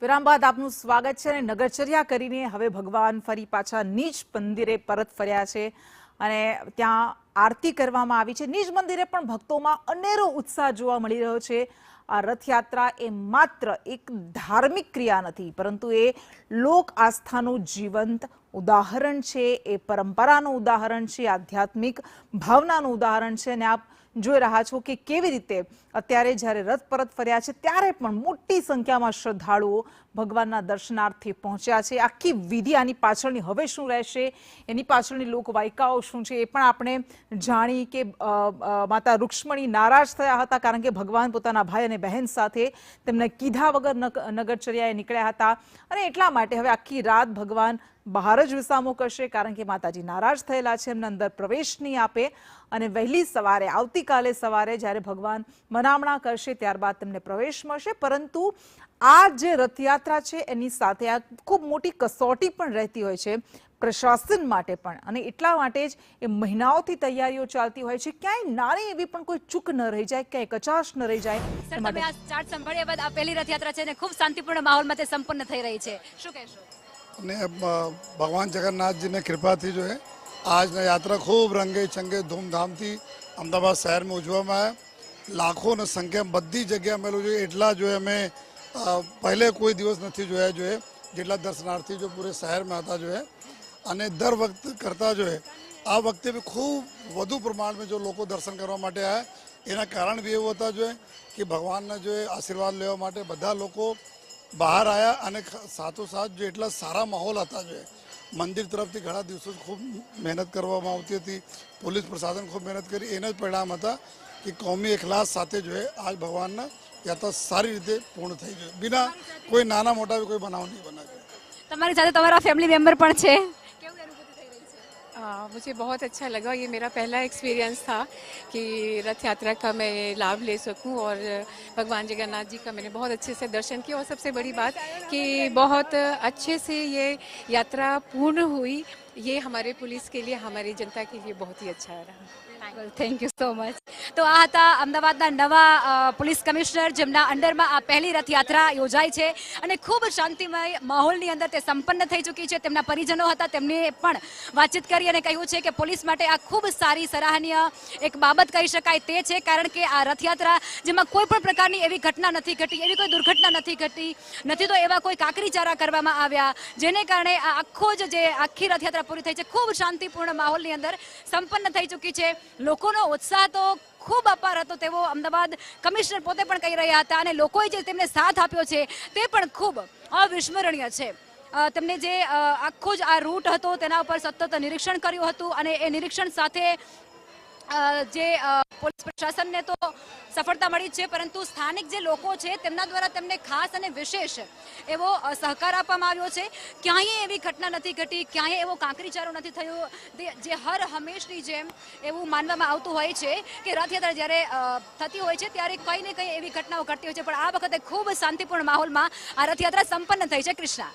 વિરામ બાદ આપનું સ્વાગત છે અને નગરચર્યા કરીને હવે ભગવાન ફરી પાછા નિજ મંદિરે પરત ફર્યા છે અને ત્યાં આરતી કરવામાં આવી છે। નિજ મંદિરે પણ ભક્તોમાં અનેરો ઉત્સાહ જોવા મળી રહ્યો છે। આ રથયાત્રા એ માત્ર એક ધાર્મિક ક્રિયા નથી, પરંતુ એ લોક આસ્થાનું જીવંત ઉદાહરણ છે, એ પરંપરાનું ઉદાહરણ છે, આધ્યાત્મિક ભાવનાનું ઉદાહરણ છે। અને આપ જોઈ રહ્યા છો કે કેવી રીતે અત્યારે જ્યારે રથ પરત ફર્યા છે ત્યારે પણ મોટી સંખ્યામાં શ્રદ્ધાળુઓ ભગવાનના દર્શનાર્થે પહોંચ્યા છે। આખી વિધિ આની પાછળની હવે શું રહેશે, એની પાછળની લોકવાયકાઓ શું છે એ પણ આપણે જાણી કે માતા રૂક્ષ્મણી નારાજ થયા હતા, કારણ કે ભગવાન પોતાના ભાઈ અને બહેન સાથે તેમને કીધા વગર નગરચર્યાએ નીકળ્યા હતા અને એટલા માટે હવે આખી રાત ભગવાન બહાર જ વિસામો કરશે, કારણ કે માતાજી નારાજ થયેલા છે, એમને અંદર પ્રવેશ નહીં આપે અને વહેલી સવારે આવતીકાલે સવારે જ્યારે ભગવાન મનામણા કરશે ત્યારબાદ તેમને પ્રવેશ મળશે। પરંતુ આ જે રથયાત્રા છે એની સાથે આ ખૂબ મોટી કસોટી પણ રહેતી હોય છે પ્રશાસન માટે પણ, અને એટલા માટે જ એ મહિનાઓથી તૈયારીઓ ચાલતી હોય છે। ક્યાંય નાની એવી પણ કોઈ ચૂક ન રહી જાય, ક્યાંય કચાશ ન રહી જાય। સર, તમે આ ચાર્ટ સંભાળ્યા બાદ આ પહેલી રથયાત્રા છે ને ખૂબ શાંતિપૂર્ણ માહોલમાં તે સંપન્ન થઈ રહી છે, શું કહેશો? અને ભગવાન જગન્નાથજીની કૃપાથી જો હે આજની યાત્રા ખૂબ રંગે ચંગે ધૂમધામથી અમદાવાદ શહેરમાં ઉજવવામાં આવ્યા। લાખોની સંખ્યા બધી જગ્યાએ અમે લોકો એટલા જો અમે પહેલે કોઈ દિવસ નથી જોયા જોઈએ જેટલા દર્શનાર્થી જો પૂરે શહેરમાં હતા જોઈએ, અને દર વખત કરતા જોઈએ આ વખતે બી ખૂબ વધુ પ્રમાણમાં જો લોકો દર્શન કરવા માટે આવ્યા। એના કારણ બી એવું હતા જોઈએ કે ભગવાનના જો આશીર્વાદ લેવા માટે બધા લોકો બહાર આવ્યા અને સાથોસાથ જો એટલા સારા માહોલ હતા જોઈએ। મંદિર તરફથી ઘણા દિવસો ખૂબ મહેનત કરવામાં આવતી હતી, પોલીસ પ્રશાસન ખૂબ મહેનત કરી, એના જ પરિણામ હતા કે કોમી એખલાસ સાથે જોઈએ આજ ભગવાનના યાત્રા સારી રીતે પૂર્ણ થઈ જોઈએ, बिना કોઈ નાના મોટા કોઈ બનાવ નહીં બના જોઈએ। તમારી સાથે તમારા ફેમિલી મેમ્બર પણ છે, કેવી અનુભૂતિ થઈ રહી છે? मुझे बहुत अच्छा लगा। ये मेरा पहला एक्सपीरियंस था कि रथ यात्रा का मैं लाभ ले सकूं और भगवान जगन्नाथ जी का मैंने बहुत अच्छे से दर्शन किया, और सबसे बड़ी बात कि बहुत अच्छे से ये यात्रा पूर्ण हुई। ये हमारे पुलिस के लिए, हमारी जनता के लिए बहुत ही अच्छा रहा। Thank you so much. તો આ હતા અમદાવાદના નવા પોલીસ કમિશનર, જેમના અંડરમાં આ પહેલી રથયાત્રા યોજાઈ છે અને ખૂબ શાંતિમય માહોલની અંદર તે સંપન્ન થઈ ચૂકી છે। તેમના પરિજનો હતા, તેમને પણ વાતચીત કરી અને કહ્યું છે કે પોલીસ માટે આ ખૂબ સારી સરાહનીય એક બાબત કહી શકાય તે છે, કારણ કે આ રથયાત્રા જેમાં કોઈ પણ પ્રકારની એવી ઘટના નથી ઘટી, એવી કોઈ દુર્ઘટના નથી ઘટી, નથી તો એવા કોઈ કાકરીચારા કરવામાં આવ્યા, જેને કારણે આ આખી રથયાત્રા પૂરી થઈ છે ખૂબ શાંતિપૂર્ણ માહોલની અંદર સંપન્ન થઈ ચૂકી છે। લોકોનો ઉત્સાહ તો ખૂબ અપાર હતો તેવો અમદાવાદ કમિશનર પોતે પણ કહી રહ્યા હતા, અને લોકોએ જે તેમને સાથ આપ્યો છે તે પણ ખૂબ અવિસ્મરણીય છે। તેમને જે આખો જ આ રૂટ હતો તેના ઉપર સતત નિરીક્ષણ કર્યું હતું, અને એ નિરીક્ષણ સાથે જે પોલીસ પ્રશાસનને તો સફળતા મળી છે, પરંતુ સ્થાનિક જે લોકો છે તેમના દ્વારા તેમને ખાસ અને વિશેષ એવો સહકાર આપવામાં આવ્યો છે। ક્યાંય એવી ઘટના નથી ઘટી, ક્યાંય એવો કાંકરીચારો નથી થયો, જે હર હંમેશની જેમ એવું માનવામાં આવતું હોય છે કે રથયાત્રા જ્યારે થતી હોય છે ત્યારે કંઈ ને કંઈ એવી ઘટનાઓ ઘટતી હોય છે, પણ આ વખતે ખૂબ શાંતિપૂર્ણ માહોલમાં આ રથયાત્રા સંપન્ન થઈ છે। કૃષ્ણા।